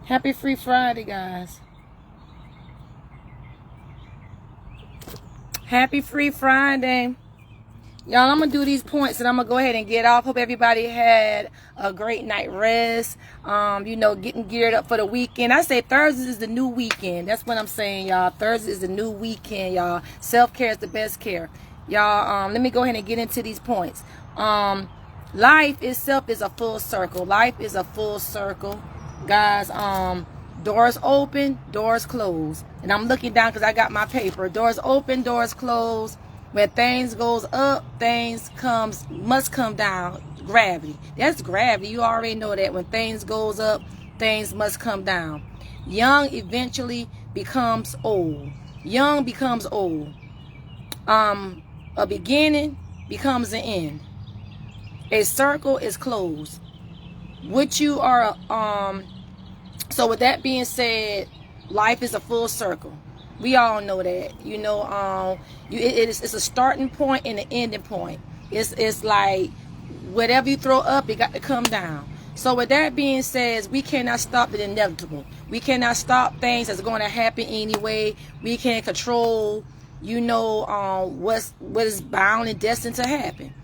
Happy Free Friday, guys. Happy Free Friday. Y'all, I'm going to do these points and I'm going to go ahead and get off. Hope everybody had a great night rest. Getting geared up for the weekend. I say Thursday is the new weekend. That's what I'm saying, y'all. Thursday is the new weekend, y'all. Self-care is the best care. Y'all, let me go ahead and get into these points. Life itself is a full circle. Life is a full circle. Guys, doors open, doors close. And I'm looking down because I got my paper. Doors open, doors close. When things goes up, things must come down. Gravity. That's gravity. You already know that. When things goes up, things must come down. Young eventually becomes old. Young becomes old. A beginning becomes an end. A circle is closed. What you are, so with that being said, life is a full circle. We all know that. It's a starting point and an ending point. It's like whatever you throw up, it got to come down. So with that being said, we cannot stop the inevitable. We cannot stop things that's going to happen anyway. We can't control, what is bound and destined to happen.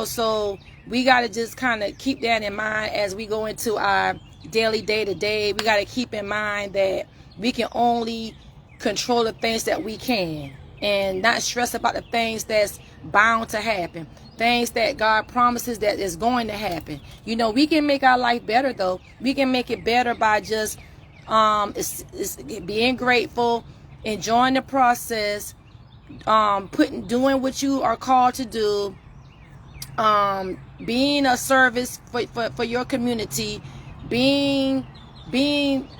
So we got to just kind of keep that in mind as we go into our daily day-to-day. We got to keep in mind that we can only control the things that we can and not stress about the things that's bound to happen, things that God promises that is going to happen. We can make our life better, though. We can make it better by just being grateful, enjoying the process, doing what you are called to do, being a service for your community, being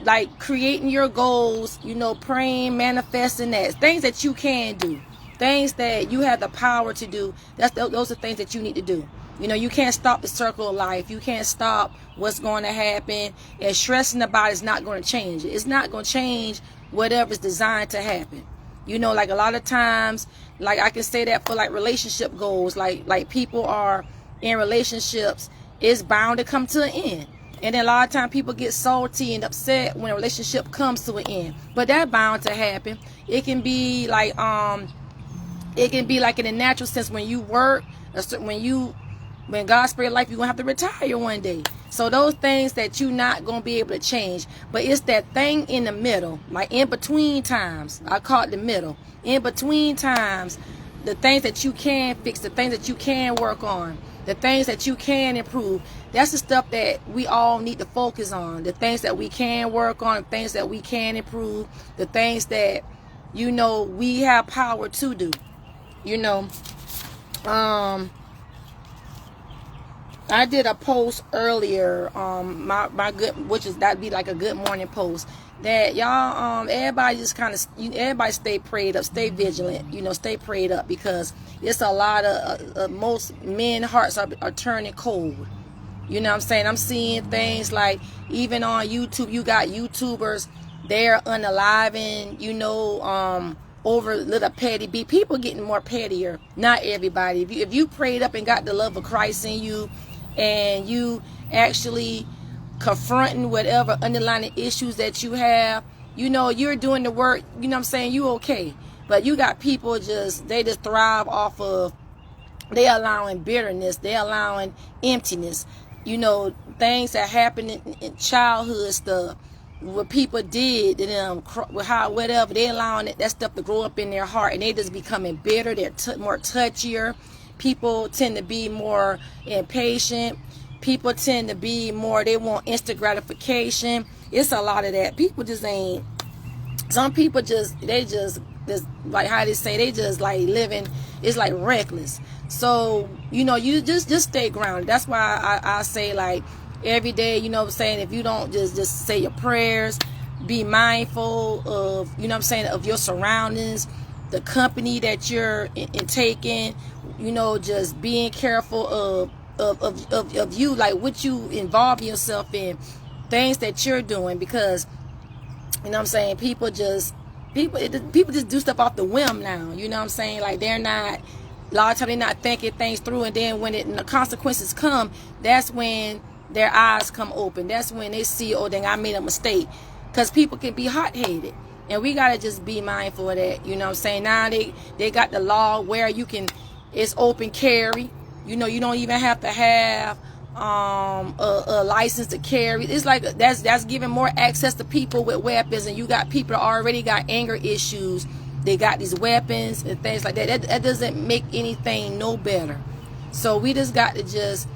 like creating your goals, praying, manifesting that. Things that you can do. Things that you have the power to do. Those are things that you need to do. You can't stop the circle of life. You can't stop what's going to happen. And stressing about it is not going to change it. It's not going to change whatever's designed to happen. Like a lot of times, like I can say that for like relationship goals, like people are in relationships, it's bound to come to an end. And then a lot of times people get salty and upset when a relationship comes to an end. But that's bound to happen. It can be like in a natural sense when you work, when God spread life, you're going to have to retire one day. So those things that you're not going to be able to change. But it's that thing in the middle, like in between times. I call it the middle. In between times, the things that you can fix, the things that you can work on, the things that you can improve. That's the stuff that we all need to focus on. The things that we can work on, the things that we can improve, the things that, we have power to do. I did a post earlier, that'd be like a good morning post, that y'all, everybody just everybody stay prayed up, stay vigilant, stay prayed up, because it's a lot of, most men hearts are turning cold. I'm saying? I'm seeing things like, even on YouTube, you got YouTubers, they're unaliving, over little petty beef. People getting more pettier. Not everybody. If you prayed up and got the love of Christ in you, and you actually confronting whatever underlying issues that you have, you're doing the work, you okay. But you got people they just thrive off of, they allowing bitterness, they allowing emptiness, things that happen in childhood stuff, what people did to them, whatever, they allowing that stuff to grow up in their heart, and they just becoming bitter. They're more touchier. People tend to be more impatient. People tend to be more, they want instant gratification. It's a lot of that. People just ain't, some people just like how they say, they just like living, it's like reckless. So, you just stay grounded. That's why I say, like, every day, if you don't just say your prayers, be mindful of, of your surroundings, the company that you're taking, just being careful of you, like what you involve yourself in, things that you're doing, because people just do stuff off the whim now. Like, they're not, a lot of times they're not thinking things through, and then when the consequences come, that's when their eyes come open. That's when they see, oh, dang, I made a mistake. Because people can be hot-headed. And we got to just be mindful of that. You know what I'm saying? Now they got the law where you can, it's open carry. You know, you don't even have to have a license to carry. It's like that's giving more access to people with weapons. And you got people that already got anger issues. They got these weapons and things like that. That doesn't make anything no better. So we just got to just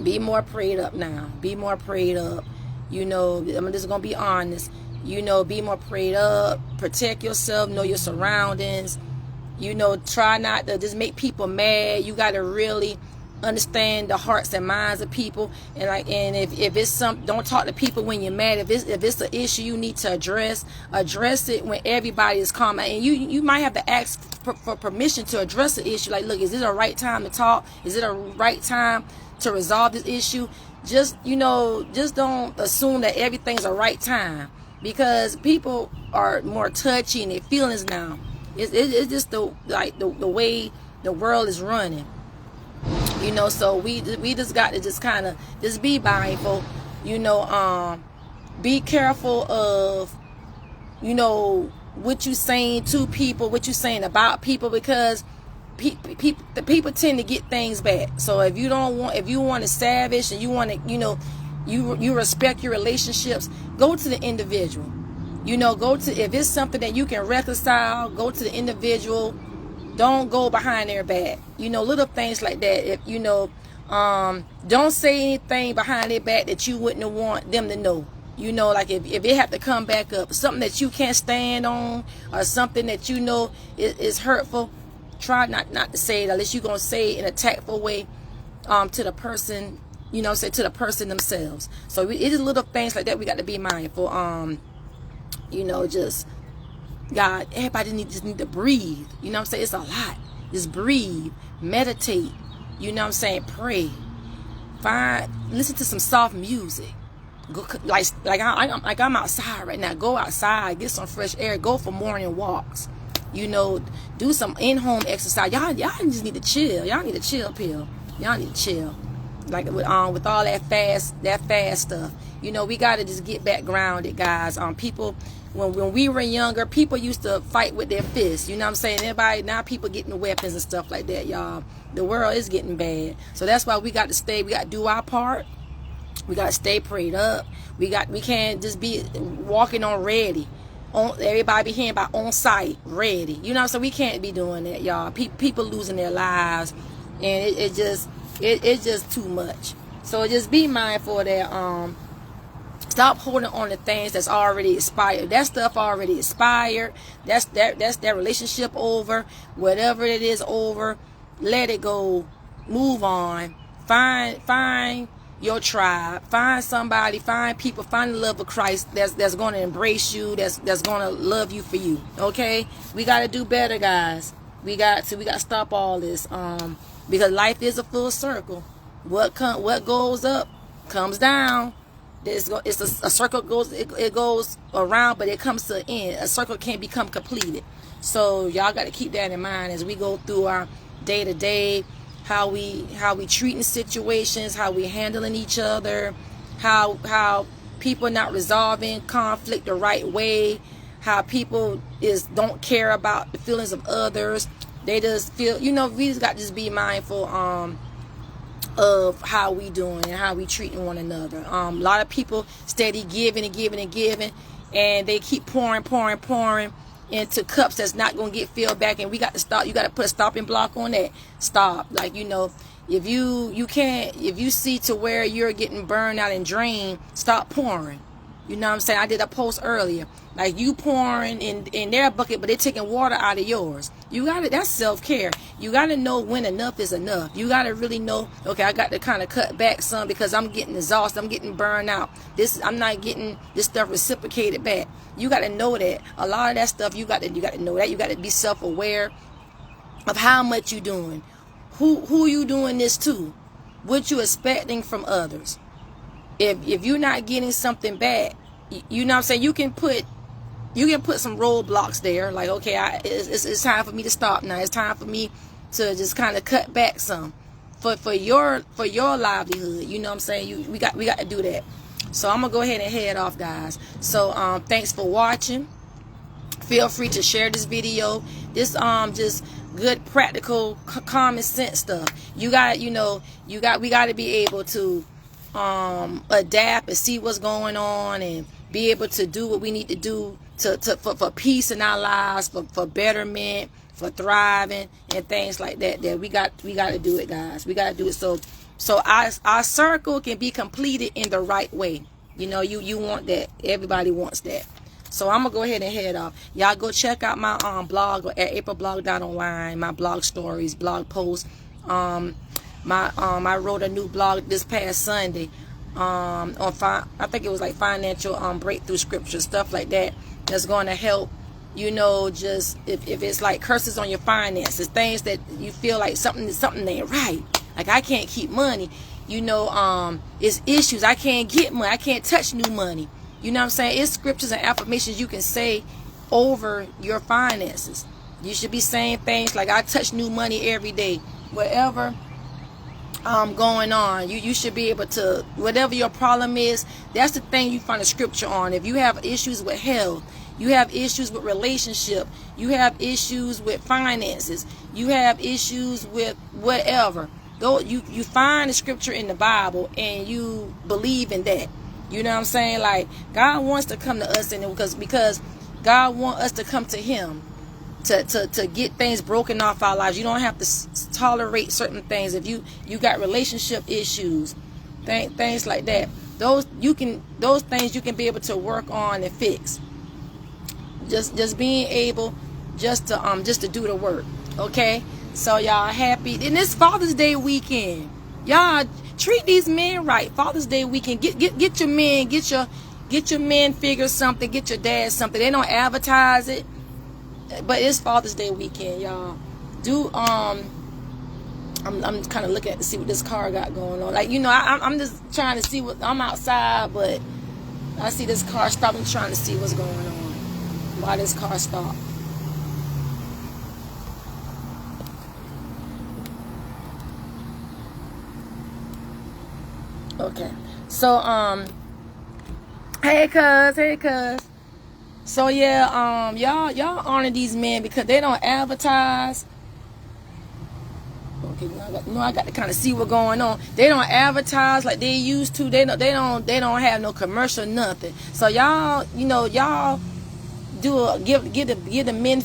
be more prayed up now. Be more prayed up. You know, I'm just going to be honest. You know, be more prayed up. Protect yourself. Know your surroundings. You know, try not to just make people mad. You got to really understand the hearts and minds of people. And if it's some, don't talk to people when you're mad. If it's an issue you need to address it when everybody is calm. And you might have to ask for permission to address the issue. Like, look, is this a right time to talk? Is it a right time to resolve this issue? Just, you know, just don't assume that everything's a right time, because people are more touchy in their feelings now. It's just the way the world is running, you know. So we just got to just kind of just be mindful, you know. Be careful of, you know, what you saying to people, what you saying about people, because people tend to get things back. So if you want to savage and you want to, you know, you respect your relationships, go to the individual. You know, if it's something that you can reconcile, go to the individual. Don't go behind their back. You know, little things like that. If you know, don't say anything behind their back that you wouldn't want them to know. You know, like if it have to come back up, something that you can't stand on, or something that you know is hurtful, try not to say it unless you're going to say it in a tactful way to the person, you know, say to the person themselves. So it is little things like that we got to be mindful. You know, just God, everybody just need to breathe. You know what I'm saying? It's a lot. Just breathe, meditate. You know what I'm saying? Pray. Listen to some soft music. Go, I'm outside right now. Go outside, get some fresh air. Go for morning walks. You know, do some in-home exercise. Y'all just need to chill. Y'all need a chill pill. Y'all need to chill. Like with all that fast stuff. You know, we gotta just get back grounded, guys. People, when we were younger, people used to fight with their fists. You know what I'm saying? Now people getting weapons and stuff like that, y'all. The world is getting bad. So that's why we got to do our part. We got to stay prayed up. We can't just be walking on ready. Everybody be hearing about on site, ready. You know what I'm saying? We can't be doing that, y'all. People losing their lives, and it's just too much. So just be mindful of that. Stop holding on to things that's already expired. That stuff already expired. That's that relationship over. Whatever it is over, let it go. Move on. Find your tribe. Find somebody. Find people. Find the love of Christ that's going to embrace you. That's going to love you for you. Okay? We got to do better, guys. We got to stop all this. Because life is a full circle. What goes up comes down. It's a circle goes around, but it comes to an end. A circle can't become completed. So y'all got to keep that in mind as we go through our day to day, how we treating situations, how we handling each other, how people not resolving conflict the right way, how people don't care about the feelings of others. They just feel, you know, we just got to just be mindful of how we doing and how we treating one another. A lot of people steady giving and giving and giving, and they keep pouring into cups that's not going to get filled back. And we got to stop. You got to put a stopping block on that. Stop. Like, you know, if you see to where you're getting burned out and drained, stop pouring. You know what I'm saying? I did a post earlier. Like, you pouring in their bucket, but they're taking water out of yours. That's self-care. You got to know when enough is enough. You got to really know, okay, I got to kind of cut back some because I'm getting exhausted. I'm getting burned out. I'm not getting this stuff reciprocated back. You got to know that. A lot of that stuff, you got to know that. You got to be self-aware of how much you doing. Who you doing this to? What you expecting from others. If you're not getting something back, you know what I'm saying, you can put some roadblocks there, like, okay, it's time for me to stop now. It's time for me to just kind of cut back some for your livelihood. You know what I'm saying? We got to do that. So I'm gonna go ahead and head off, guys. So thanks for watching. Feel free to share this video. This just good, practical, common sense stuff. We got to be able to adapt and see what's going on, and be able to do what we need to do for peace in our lives, for betterment, for thriving, and things like that. That we got to do it, guys. We got to do it so our circle can be completed in the right way. You know, you want that. Everybody wants that. So I'm gonna go ahead and head off. Y'all go check out my blog at aprilblog.online. My blog stories, blog posts. I wrote a new blog this past Sunday on I think it was like financial breakthrough scripture, stuff like that. That's going to help. You know, just if it's like curses on your finances, things that you feel like something ain't right. Like, I can't keep money. You know, it's issues. I can't get money. I can't touch new money. You know what I'm saying? It's scriptures and affirmations you can say over your finances. You should be saying things like, I touch new money every day. Whatever going on, you should be able to, whatever your problem is, that's the thing you find a scripture on. If you have issues with health, you have issues with relationship, you have issues with finances, you have issues with whatever, though, you find the scripture in the Bible and you believe in that. You know what I'm saying? Like, God wants to come to us, and because God wants us to come to Him to get things broken off our lives. You don't have to tolerate certain things. If you got relationship issues, things like that, those things you can be able to work on and fix. Just being able just to do the work. Okay? So y'all happy. And this Father's Day weekend, y'all treat these men right. Father's Day weekend, get your men, get your men figure something, get your dad something. They don't advertise it, but it's Father's Day weekend, y'all. I'm kind of looking at to see what this car got going on. Like, you know, I'm just trying to see what, I'm outside, but I see this car stop. I'm trying to see what's going on. Why this car stopped. Okay. So hey cuz. So yeah, y'all honor these men because they don't advertise. Okay, I got to kind of see what's going on. They don't advertise like they used to. They don't have no commercial, nothing. So y'all, you know, y'all give the men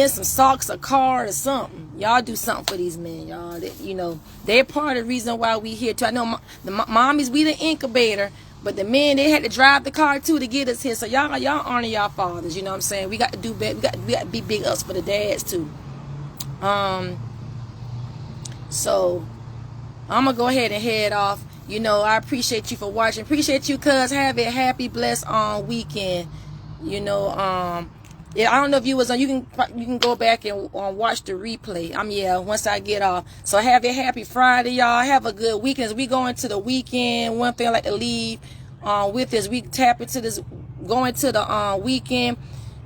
some socks, a car, or something. Y'all do something for these men, y'all. You know, they're part of the reason why we here too. I know the mommies, we the incubator, but the men, they had to drive the car too to get us here. So y'all honor y'all fathers. You know what I'm saying? We got to do better. We got to be big ups for the dads too. So I'm gonna go ahead and head off. You know, I appreciate you for watching. Appreciate you, cuz. Have a happy, blessed weekend. You know, yeah, I don't know if you was on. You can go back and watch the replay. Once I get off. So have a happy Friday, y'all. Have a good weekend. As we go into the weekend, one thing I like to leave with is we tap into this, go into the weekend.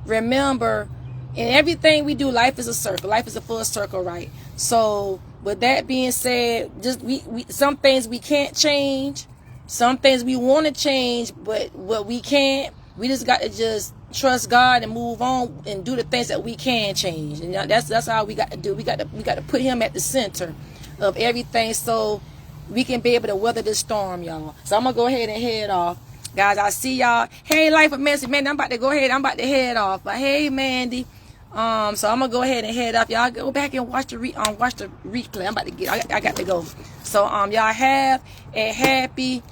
Remember, in everything we do, life is a circle. Life is a full circle, right? So with that being said, just we some things we can't change, some things we want to change, but what we can't. We just got to just trust God and move on and do the things that we can change. And that's how we got to do. We got to put Him at the center of everything so we can be able to weather this storm, y'all. So I'm gonna go ahead and head off, guys. I see y'all. Hey, Life of Message, man. I'm about to go ahead. I'm about to head off. But hey, Mandy. So I'm gonna go ahead and head off. Y'all go back and watch the replay. I'm about to get. I got to go. So y'all have a happy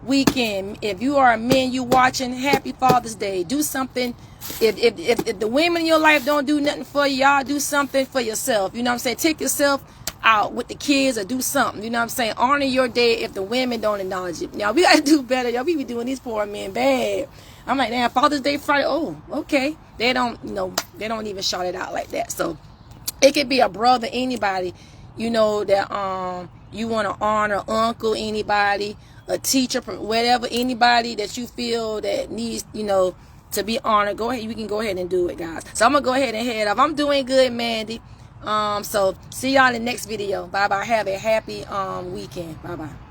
weekend. If you are a man, you watching, happy Father's Day. Do something. If the women in your life don't do nothing for you, y'all do something for yourself. You know what I'm saying? Take yourself out with the kids or do something. You know what I'm saying? Honor your day if the women don't acknowledge it. Now we gotta do better. Y'all, we be doing these poor men bad. I'm like, damn, Father's Day Friday. Oh, okay. They don't, you know, they don't even shout it out like that. So it could be a brother, anybody, you know, that you want to honor, uncle, anybody, a teacher, whatever, anybody that you feel that needs, you know, to be honored. Go ahead, you can go ahead and do it, guys. So I'm gonna go ahead and head off. I'm doing good, Mandy. So see y'all in the next video. Bye bye. Have a happy weekend. Bye bye.